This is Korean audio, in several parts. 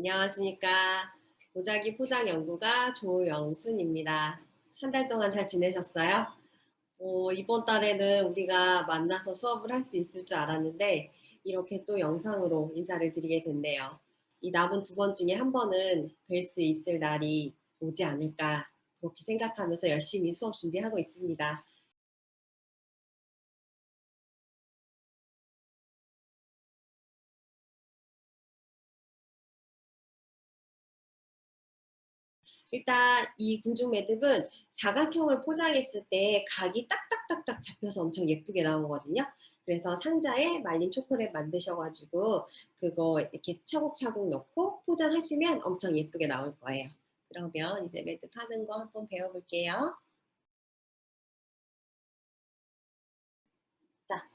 안녕하십니까. 보자기 포장 연구가 조영순입니다. 한 달 동안 잘 지내셨어요? 이번 달에는 우리가 만나서 수업을 할 수 있을 줄 알았는데 이렇게 또 영상으로 인사를 드리게 됐네요. 이 남은 두 번 중에 한 번은 뵐 수 있을 날이 오지 않을까 그렇게 생각하면서 열심히 수업 준비하고 있습니다. 일단 이 궁중 매듭은 사각형을 포장했을 때 각이 딱딱딱딱 잡혀서 엄청 예쁘게 나오거든요. 그래서 상자에 말린 초콜릿 만드셔가지고 그거 이렇게 차곡차곡 넣고 포장하시면 엄청 예쁘게 나올 거예요. 그러면 이제 매듭하는 거 한번 배워볼게요. 자,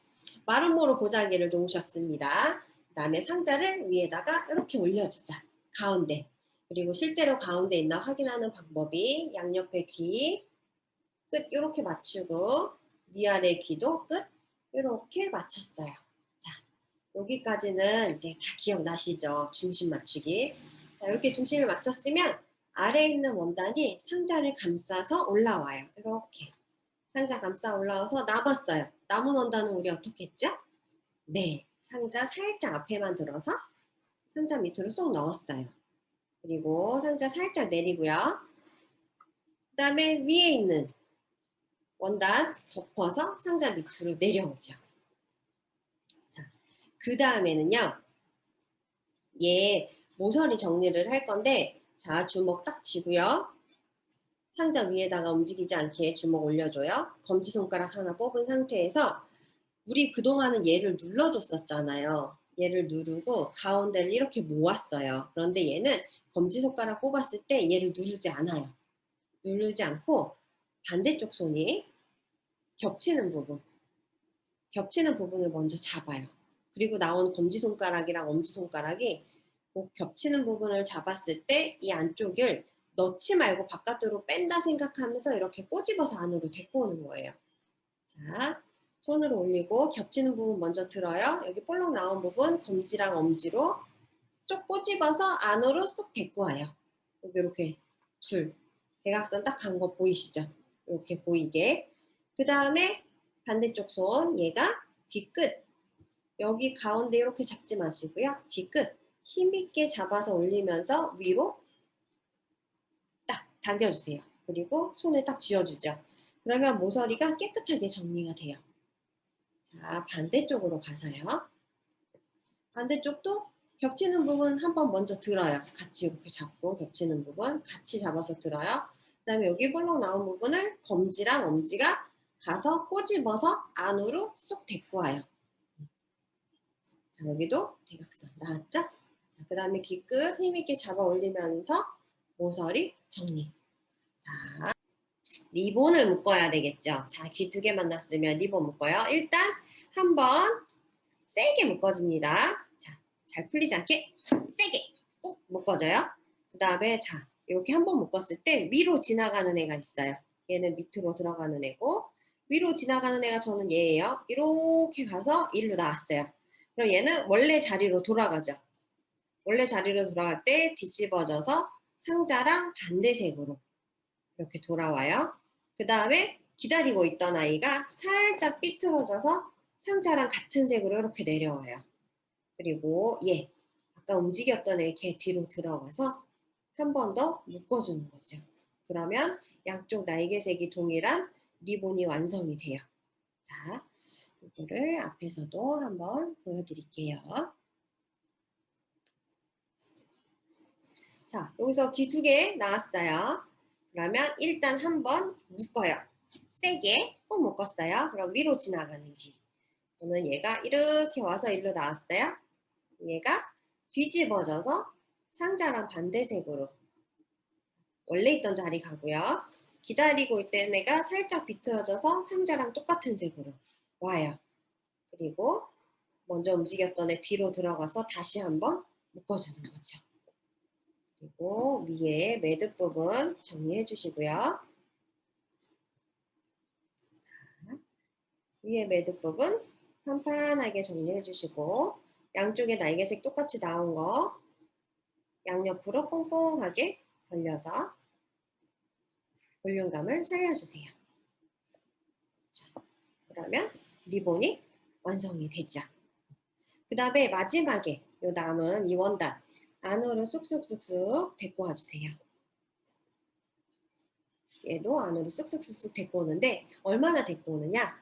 마름모로 보자기를 놓으셨습니다. 그 다음에 상자를 위에다가 이렇게 올려주자. 가운데. 그리고 실제로 가운데 있나 확인하는 방법이 양옆에 귀, 끝 이렇게 맞추고 위아래 귀도 끝 이렇게 맞췄어요. 자, 여기까지는 이제 다 기억나시죠? 중심 맞추기. 자, 이렇게 중심을 맞췄으면 아래에 있는 원단이 상자를 감싸서 올라와요. 이렇게 상자 감싸 올라와서 남았어요. 남은 원단은 우리 어떻게 했죠? 네, 상자 살짝 앞에만 들어서 상자 밑으로 쏙 넣었어요. 그리고 상자 살짝 내리고요. 그 다음에 위에 있는 원단 덮어서 상자 밑으로 내려오죠. 자, 그 다음에는요. 얘 모서리 정리를 할 건데 자, 주먹 딱 쥐고요. 상자 위에다가 움직이지 않게 주먹 올려줘요. 검지손가락 하나 뽑은 상태에서 우리 그동안은 얘를 눌러줬었잖아요. 얘를 누르고 가운데를 이렇게 모았어요. 그런데 얘는 검지손가락 뽑았을 때 얘를 누르지 않아요. 누르지 않고 반대쪽 손이 겹치는 부분, 겹치는 부분을 먼저 잡아요. 그리고 나온 검지손가락이랑 엄지손가락이 꼭 겹치는 부분을 잡았을 때 이 안쪽을 넣지 말고 바깥으로 뺀다 생각하면서 이렇게 꼬집어서 안으로 데리고 오는 거예요. 자, 손으로 올리고 겹치는 부분 먼저 들어요. 여기 볼록 나온 부분 검지랑 엄지로 쭉 꼬집어서 안으로 쑥 데리고 와요. 여기 이렇게 줄, 대각선 딱 간 거 보이시죠? 이렇게 보이게. 그 다음에 반대쪽 손, 얘가 뒤끝. 여기 가운데 이렇게 잡지 마시고요. 뒤끝. 힘있게 잡아서 올리면서 위로 딱 당겨주세요. 그리고 손을 딱 쥐어주죠. 그러면 모서리가 깨끗하게 정리가 돼요. 자, 반대쪽으로 가서요. 반대쪽도 겹치는 부분 한번 먼저 들어요. 같이 이렇게 잡고 겹치는 부분 같이 잡아서 들어요. 그 다음에 여기 볼록 나온 부분을 검지랑 엄지가 가서 꼬집어서 안으로 쑥 데리고 와요. 자, 여기도 대각선 나왔죠? 자, 그 다음에 귀끝 힘있게 잡아 올리면서 모서리 정리. 자, 리본을 묶어야 되겠죠? 자, 귀 두 개 만났으면 리본 묶어요. 일단 한번 세게 묶어줍니다. 자, 잘 풀리지 않게 세게 꾹 묶어줘요. 그 다음에 자, 이렇게 한번 묶었을 때 위로 지나가는 애가 있어요. 얘는 밑으로 들어가는 애고 위로 지나가는 애가 저는 얘예요. 이렇게 가서 일로 나왔어요. 그럼 얘는 원래 자리로 돌아가죠. 원래 자리로 돌아갈 때 뒤집어져서 상자랑 반대색으로 이렇게 돌아와요. 그 다음에 기다리고 있던 아이가 살짝 삐뚤어져서 상자랑 같은 색으로 이렇게 내려와요. 그리고 얘 아까 움직였던 애 걔 뒤로 들어가서 한 번 더 묶어주는 거죠. 그러면 양쪽 날개색이 동일한 리본이 완성이 돼요. 자, 이거를 앞에서도 한번 보여드릴게요. 자, 여기서 귀 두 개 나왔어요. 그러면 일단 한번 묶어요. 세게 꾹 묶었어요. 그럼 위로 지나가는 귀. 저는 얘가 이렇게 와서 일로 나왔어요. 얘가 뒤집어져서 상자랑 반대색으로 원래 있던 자리 가고요. 기다리고 있던 애가 살짝 비틀어져서 상자랑 똑같은 색으로 와요. 그리고 먼저 움직였던 애 뒤로 들어가서 다시 한번 묶어주는 거죠. 그리고 위에 매듭 부분 정리해 주시고요. 위에 매듭 부분 판판하게 정리해 주시고 양쪽에 날개색 똑같이 나온 거 양옆으로 뽕뽕하게 벌려서 볼륨감을 살려주세요. 자, 그러면 리본이 완성이 되죠. 그 다음에 마지막에 요 남은 이 원단 안으로 쑥쑥쑥쑥 데리고 와주세요. 얘도 안으로 쑥쑥쑥쑥 데리고 오는데 얼마나 데리고 오느냐?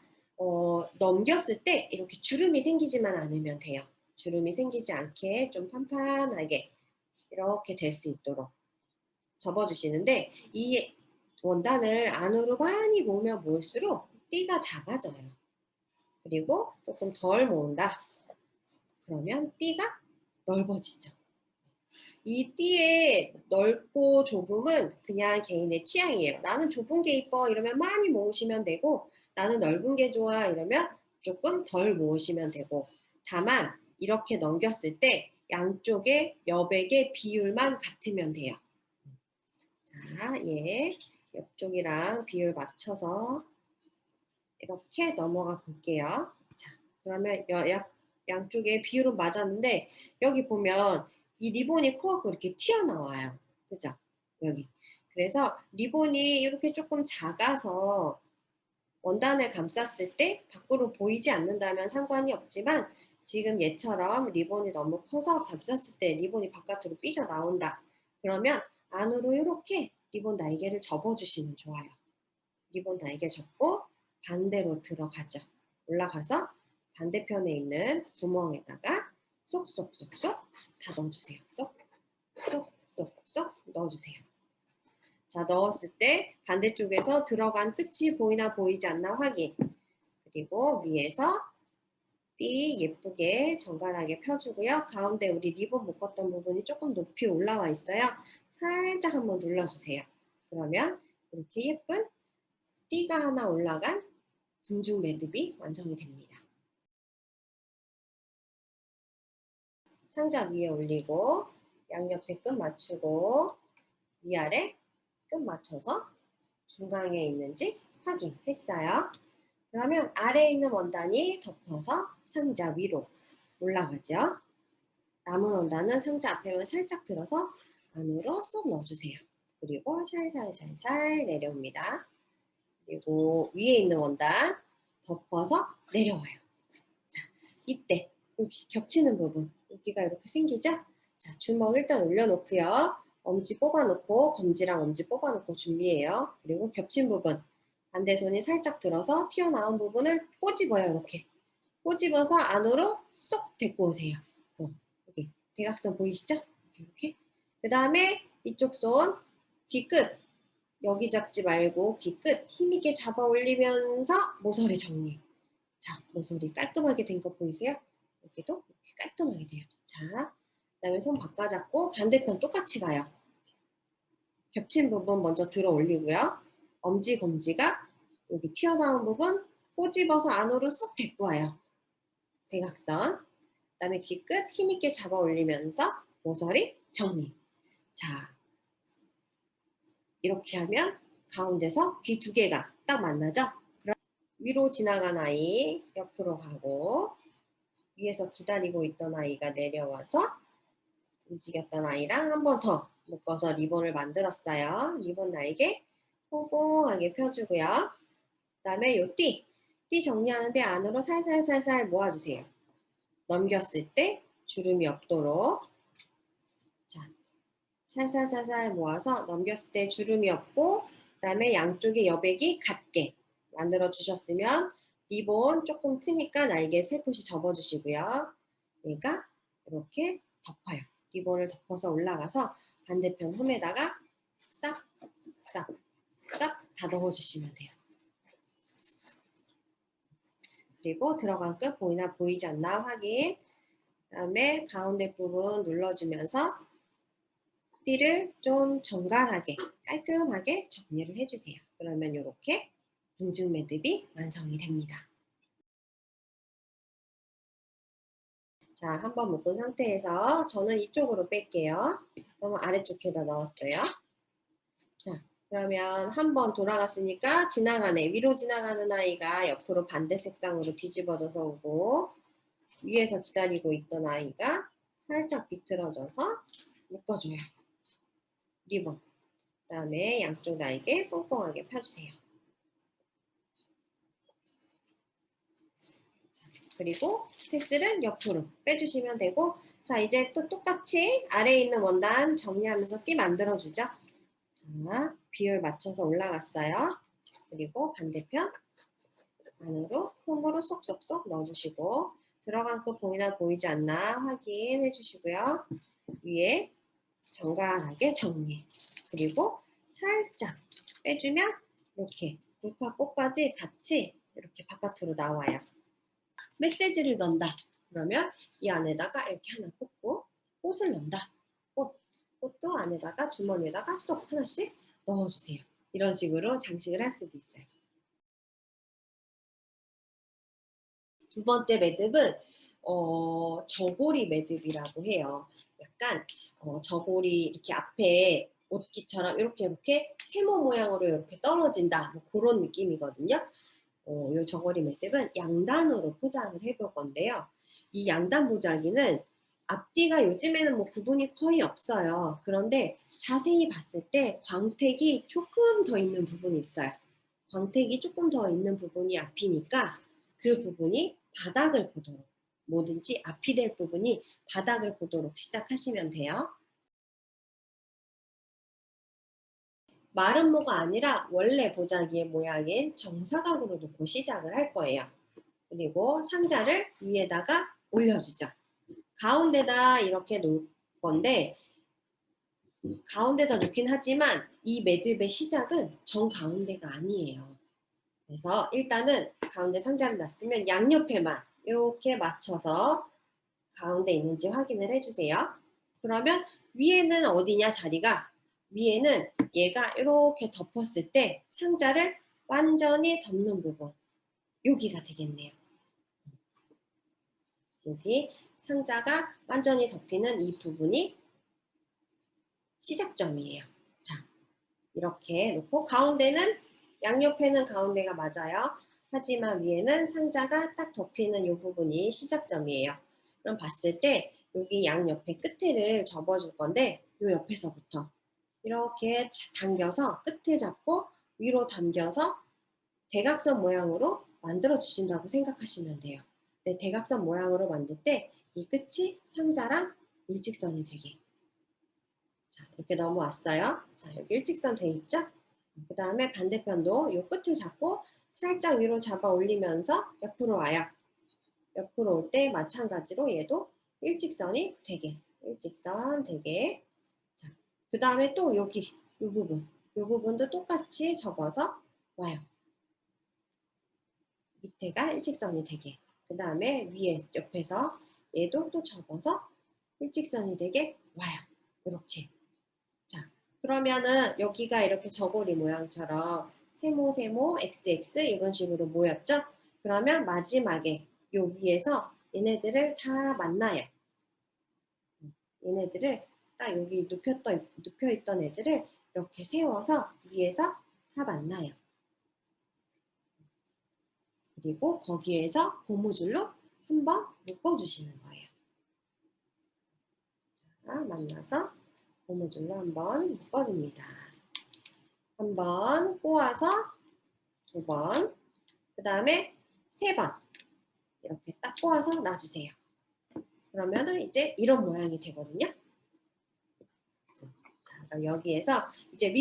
넘겼을 때 이렇게 주름이 생기지만 않으면 돼요. 주름이 생기지 않게 좀 판판하게 이렇게 될 수 있도록 접어주시는데 이 원단을 안으로 많이 모으면 모을수록 띠가 작아져요. 그리고 조금 덜 모은다. 그러면 띠가 넓어지죠. 이 띠의 넓고 좁음은 그냥 개인의 취향이에요. 나는 좁은 게 이뻐 이러면 많이 모으시면 되고 나는 넓은 게 좋아 이러면 조금 덜 모으시면 되고 다만 이렇게 넘겼을 때 양쪽의 여백의 비율만 같으면 돼요. 자, 옆쪽이랑 비율 맞춰서 이렇게 넘어가 볼게요. 자, 그러면 양쪽의 비율은 맞았는데 여기 보면 이 리본이 코앞으로 이렇게 튀어나와요. 그죠? 여기. 그래서 리본이 이렇게 조금 작아서 원단을 감쌌을 때 밖으로 보이지 않는다면 상관이 없지만 지금 얘처럼 리본이 너무 커서 감쌌을 때 리본이 바깥으로 삐져나온다. 그러면 안으로 이렇게 리본 날개를 접어주시면 좋아요. 리본 날개 접고 반대로 들어가죠. 올라가서 반대편에 있는 구멍에다가 쏙쏙쏙쏙 다 넣어주세요. 쏙쏙쏙쏙 넣어주세요. 자, 넣었을 때 반대쪽에서 들어간 끝이 보이나 보이지 않나 확인. 그리고 위에서 띠 예쁘게 정갈하게 펴주고요. 가운데 우리 리본 묶었던 부분이 조금 높이 올라와 있어요. 살짝 한번 눌러주세요. 그러면 이렇게 예쁜 띠가 하나 올라간 궁중 매듭이 완성이 됩니다. 상자 위에 올리고 양옆에 끝 맞추고 위아래 끝 맞춰서 중앙에 있는지 확인했어요. 그러면 아래에 있는 원단이 덮어서 상자 위로 올라가죠. 남은 원단은 상자 앞에만 살짝 들어서 안으로 쏙 넣어주세요. 그리고 살살살살 내려옵니다. 그리고 위에 있는 원단 덮어서 내려와요. 자, 이때 여기 겹치는 부분 여기가 이렇게 생기죠? 자, 주먹 일단 올려놓고요. 엄지 뽑아놓고 검지랑 엄지 뽑아놓고 준비해요. 그리고 겹친 부분 반대 손이 살짝 들어서 튀어나온 부분을 꼬집어요. 이렇게 꼬집어서 안으로 쏙 데리고 오세요. 여기 대각선 보이시죠? 이렇게. 그 다음에 이쪽 손 귀끝 여기 잡지 말고 귀끝 힘있게 잡아 올리면서 모서리 정리. 자, 모서리 깔끔하게 된 거 보이세요? 여기도 이렇게 깔끔하게 돼요. 자, 그 다음에 손 바꿔 잡고 반대편 똑같이 가요. 겹친 부분 먼저 들어 올리고요. 엄지, 검지가 여기 튀어나온 부분 꼬집어서 안으로 쏙 데리고 와요. 대각선. 그 다음에 귀끝 힘있게 잡아 올리면서 모서리 정리. 자, 이렇게 하면 가운데서 귀 두 개가 딱 만나죠? 그럼 위로 지나간 아이 옆으로 가고 위에서 기다리고 있던 아이가 내려와서 움직였던 아이랑 한 번 더 묶어서 리본을 만들었어요. 리본 날개 뽕뽕하게 펴주고요. 그 다음에 요 띠 정리하는데 안으로 살살살살 모아주세요. 넘겼을 때 주름이 없도록 자, 살살살살 모아서 넘겼을 때 주름이 없고 그 다음에 양쪽의 여백이 같게 만들어 주셨으면 리본 조금 크니까 날개 살포시 접어주시고요. 얘가 이렇게 덮어요. 리본을 덮어서 올라가서 반대편 홈에다가 싹 싹 싹 다 넣어주시면 돼요. 그리고 들어간 끝 보이나 보이지 않나 확인. 그 다음에 가운데 부분 눌러주면서 띠를 좀 정갈하게 깔끔하게 정리를 해주세요. 그러면 이렇게 궁중 매듭이 완성이 됩니다. 자, 한번 묶은 상태에서 저는 이쪽으로 뺄게요. 그러면 아래쪽에다 넣었어요. 자, 그러면 한번 돌아갔으니까 지나가네. 위로 지나가는 아이가 옆으로 반대 색상으로 뒤집어져서 오고 위에서 기다리고 있던 아이가 살짝 비틀어져서 묶어줘요. 리본. 그 다음에 양쪽 날개 뽕뽕하게 펴주세요. 그리고 테슬은 옆으로 빼주시면 되고, 자, 이제 또 똑같이 아래에 있는 원단 정리하면서 띠 만들어주죠. 자, 비율 맞춰서 올라갔어요. 그리고 반대편 안으로 홈으로 쏙쏙쏙 넣어주시고, 들어간 끝 보이나 보이지 않나 확인해 주시고요. 위에 정갈하게 정리. 그리고 살짝 빼주면 이렇게 굴카 꽃까지 같이 이렇게 바깥으로 나와요. 메시지를 넣는다. 그러면 이 안에다가 이렇게 하나 꽂고 꽃을 넣는다. 꽃도 안에다가 주머니에다가 쏙 하나씩 넣어주세요. 이런 식으로 장식을 할 수도 있어요. 두 번째 매듭은 저고리 매듭이라고 해요. 약간 저고리 이렇게 앞에 옷깃처럼 이렇게 세모 모양으로 이렇게 떨어진다. 뭐 그런 느낌이거든요. 이 저고리 매듭은 양단으로 포장을 해볼 건데요. 이 양단 보자기는 앞뒤가 요즘에는 뭐 구분이 거의 없어요. 그런데 자세히 봤을 때 광택이 조금 더 있는 부분이 있어요. 광택이 조금 더 있는 부분이 앞이니까 그 부분이 바닥을 보도록, 뭐든지 앞이 될 부분이 바닥을 보도록 시작하시면 돼요. 마름모가 아니라 원래 보자기의 모양인 정사각으로 놓고 시작을 할 거예요. 그리고 상자를 위에다가 올려주죠. 가운데다 이렇게 놓을 건데, 가운데다 놓긴 하지만 이 매듭의 시작은 정 가운데가 아니에요. 그래서 일단은 가운데 상자를 놨으면 양옆에만 이렇게 맞춰서 가운데 있는지 확인을 해주세요. 그러면 위에는 어디냐 자리가? 위에는 얘가 이렇게 덮었을 때 상자를 완전히 덮는 부분, 여기가 되겠네요. 여기 상자가 완전히 덮이는 이 부분이 시작점이에요. 자, 이렇게 놓고 가운데는, 양옆에는 가운데가 맞아요. 하지만 위에는 상자가 딱 덮이는 이 부분이 시작점이에요. 그럼 봤을 때 여기 양옆에 끝에를 접어줄 건데 이 옆에서부터 이렇게 당겨서 끝을 잡고 위로 당겨서 대각선 모양으로 만들어 주신다고 생각하시면 돼요. 근데 대각선 모양으로 만들 때 이 끝이 상자랑 일직선이 되게. 자, 이렇게 넘어왔어요. 자, 여기 일직선 돼 있죠? 그 다음에 반대편도 이 끝을 잡고 살짝 위로 잡아 올리면서 옆으로 와요. 옆으로 올 때 마찬가지로 얘도 일직선이 되게, 일직선 되게. 자, 그 다음에 또 여기 이 부분, 이 부분도 똑같이 접어서 와요. 밑에가 일직선이 되게. 그 다음에 위에 옆에서 얘도 또 접어서 일직선이 되게 와요. 이렇게. 자, 그러면은 여기가 이렇게 저고리 모양처럼 세모 XX 이런 식으로 모였죠? 그러면 마지막에 요 위에서 얘네들을 다 만나요. 얘네들을 딱 여기 눕혀있던 애들을 이렇게 세워서 위에서 다 만나요. 그리고 거기에서 고무줄로 한번 묶어주시는 거예요. 자, 만나서 고무줄로 한번 묶어줍니다. 한 번 꼬아서, 두 번, 그 다음에 세 번 이렇게 딱 꼬아서 놔주세요. 그러면은 이제 이런 모양이 되거든요. 자, 그럼 여기에서 이제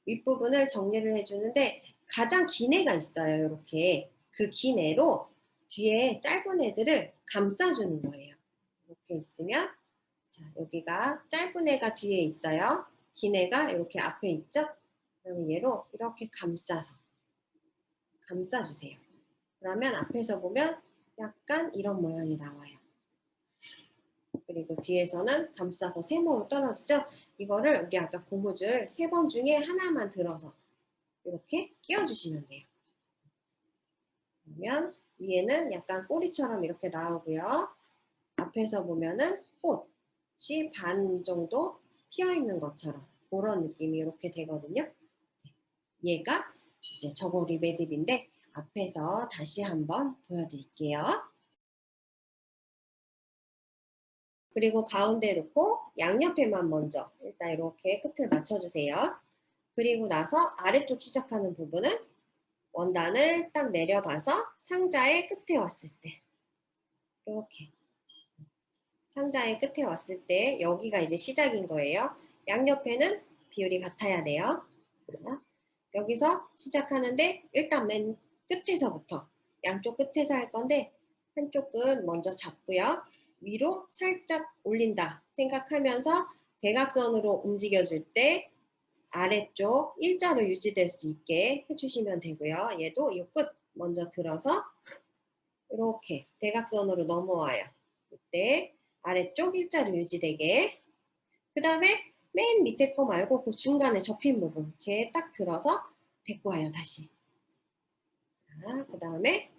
윗부분을 정리를 해주는데 가장 긴 애가 있어요. 이렇게 그 긴 애로 뒤에 짧은 애들을 감싸주는 거예요. 이렇게 있으면, 자, 여기가 짧은 애가 뒤에 있어요. 긴 애가 이렇게 앞에 있죠? 그러면 얘로 이렇게 감싸주세요. 그러면 앞에서 보면 약간 이런 모양이 나와요. 그리고 뒤에서는 감싸서 세모로 떨어지죠? 이거를 우리 아까 고무줄 3번 중에 하나만 들어서 이렇게 끼워주시면 돼요. 그러면 위에는 약간 꼬리처럼 이렇게 나오고요. 앞에서 보면은 꽃이 반 정도 피어있는 것처럼 그런 느낌이 이렇게 되거든요. 얘가 이제 저고리 매듭인데 앞에서 다시 한번 보여드릴게요. 그리고 가운데에 놓고 양옆에만 먼저 일단 이렇게 끝을 맞춰주세요. 그리고 나서 아래쪽 시작하는 부분은 원단을 딱 내려봐서 상자의 끝에 왔을 때 이렇게 상자의 끝에 왔을 때 여기가 이제 시작인 거예요. 양옆에는 비율이 같아야 돼요. 여기서 시작하는데 일단 맨 끝에서부터 양쪽 끝에서 할 건데 한쪽은 먼저 잡고요. 위로 살짝 올린다 생각하면서 대각선으로 움직여줄 때 아래쪽 일자로 유지될 수 있게 해주시면 되고요. 얘도 이 끝 먼저 들어서 이렇게 대각선으로 넘어와요. 이때 아래쪽 일자로 유지되게. 그 다음에 맨 밑에 거 말고 그 중간에 접힌 부분 이렇게 딱 들어서 데리고 와요. 다시. 그 다음에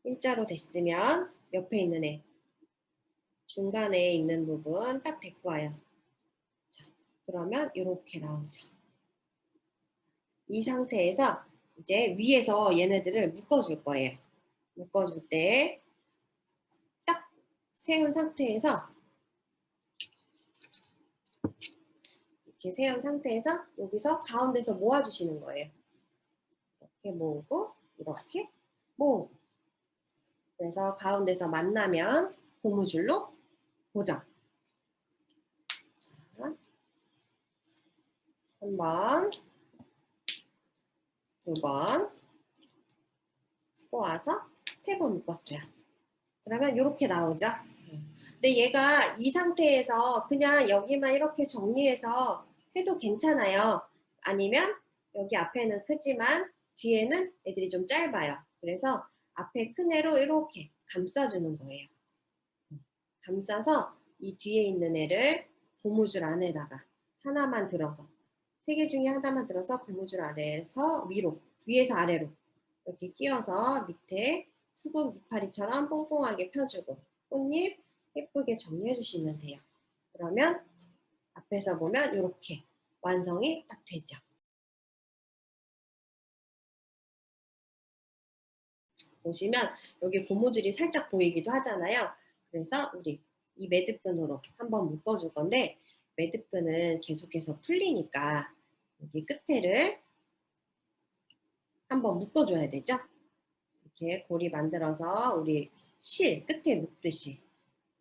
일자로 됐으면 옆에 있는 애 중간에 있는 부분 딱 데리고 와요. 자, 그러면 이렇게 나오죠. 이 상태에서 이제 위에서 얘네들을 묶어줄 거예요. 묶어줄 때 딱 세운 상태에서 이렇게 세운 상태에서 여기서 가운데서 모아주시는 거예요. 이렇게 모으고 이렇게 모으고 그래서 가운데서 만나면 고무줄로 고정. 자, 한 번, 두 번, 또 와서 세 번 묶었어요. 그러면 이렇게 나오죠. 근데 얘가 이 상태에서 그냥 여기만 이렇게 정리해서 해도 괜찮아요. 아니면 여기 앞에는 크지만 뒤에는 애들이 좀 짧아요. 그래서 앞에 큰 애로 이렇게 감싸주는 거예요. 감싸서 이 뒤에 있는 애를 고무줄 안에다가 하나만 들어서 세 개 중에 하나만 들어서 고무줄 아래에서 위로 위에서 아래로 이렇게 끼워서 밑에 수국 이파리처럼 뽕뽕하게 펴주고 꽃잎 예쁘게 정리해 주시면 돼요. 그러면 앞에서 보면 이렇게 완성이 딱 되죠. 보시면 여기 고무줄이 살짝 보이기도 하잖아요. 그래서 우리 이 매듭끈으로 한번 묶어줄 건데 매듭끈은 계속해서 풀리니까 여기 끝에를 한번 묶어줘야 되죠. 이렇게 고리 만들어서 우리 실 끝에 묶듯이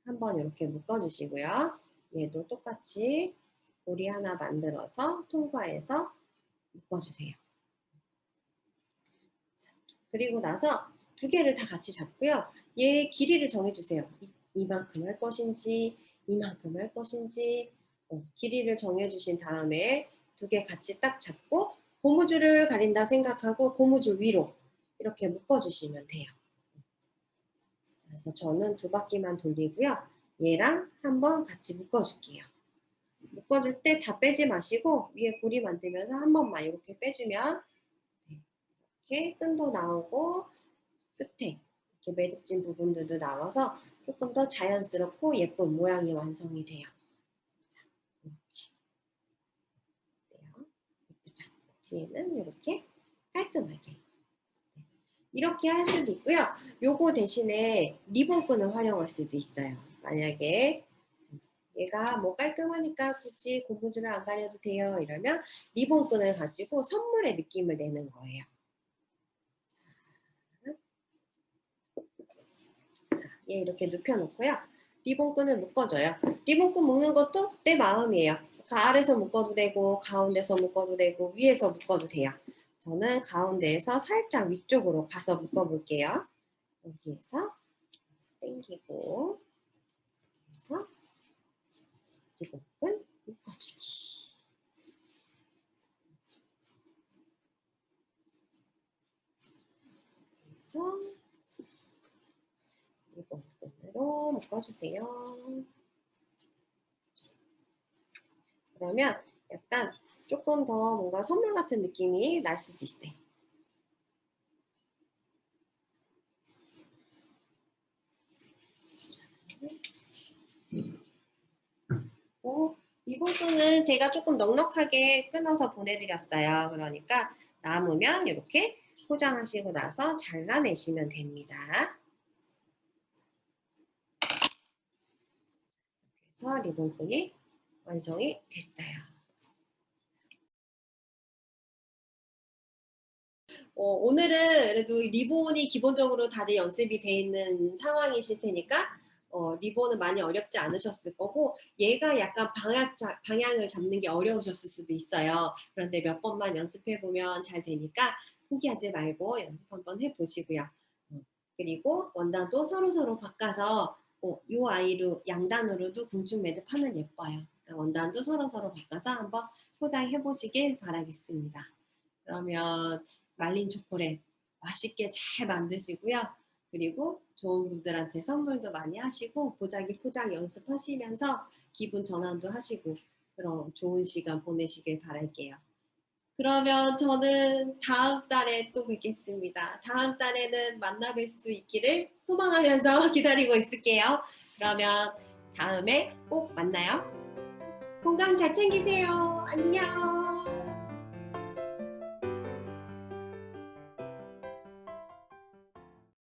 한번 이렇게 묶어주시고요. 얘도 똑같이 고리 하나 만들어서 통과해서 묶어주세요. 그리고 나서 두 개를 다 같이 잡고요. 얘의 길이를 정해주세요. 이만큼 할 것인지 이만큼 할 것인지 길이를 정해주신 다음에 두 개 같이 딱 잡고 고무줄을 가린다 생각하고 고무줄 위로 이렇게 묶어주시면 돼요. 그래서 저는 두 바퀴만 돌리고요. 얘랑 한번 같이 묶어줄게요. 묶어줄 때 다 빼지 마시고 위에 고리 만들면서 한 번만 이렇게 빼주면 이렇게 끈도 나오고 끝에 이렇게 매듭진 부분들도 나와서 조금 더 자연스럽고 예쁜 모양이 완성이 돼요. 자, 이렇게. 예쁘죠? 뒤에는 이렇게 깔끔하게. 이렇게 할 수도 있고요. 요거 대신에 리본끈을 활용할 수도 있어요. 만약에 얘가 뭐 깔끔하니까 굳이 고무줄을 안 가려도 돼요. 이러면 리본끈을 가지고 선물의 느낌을 내는 거예요. 자, 얘 이렇게 눕혀놓고요. 리본끈을 묶어줘요. 리본끈 묶는 것도 내 마음이에요. 아래서 묶어도 되고 가운데서 묶어도 되고 위에서 묶어도 돼요. 저는 가운데에서 살짝 위쪽으로 가서 묶어볼게요. 여기에서 당기고 그래서 리본끈 묶어주기. 그래서 리본끈으로 묶어주세요. 그러면 약간 조금 더 뭔가 선물 같은 느낌이 날 수도 있어요. 리본끈은 제가 조금 넉넉하게 끊어서 보내드렸어요. 그러니까 남으면 이렇게 포장하시고 나서 잘라내시면 됩니다. 그래서 리본끈이 완성이 됐어요. 오늘은 그래도 리본이 기본적으로 다들 연습이 돼 있는 상황이실 테니까 리본은 많이 어렵지 않으셨을 거고 얘가 약간 방향을 잡는 게 어려우셨을 수도 있어요. 그런데 몇 번만 연습해 보면 잘 되니까 포기하지 말고 연습 한번 해 보시고요. 그리고 원단도 서로서로 바꿔서 요 아이로 양단으로도 궁중 매듭하면 예뻐요. 그러니까 원단도 서로서로 바꿔서 한번 포장해 보시길 바라겠습니다. 그러면 말린 초콜릿 맛있게 잘 만드시고요. 그리고 좋은 분들한테 선물도 많이 하시고 보자기 포장 연습하시면서 기분 전환도 하시고 그런 좋은 시간 보내시길 바랄게요. 그러면 저는 다음 달에 또 뵙겠습니다. 다음 달에는 만나 뵐 수 있기를 소망하면서 기다리고 있을게요. 그러면 다음에 꼭 만나요. 건강 잘 챙기세요. 안녕.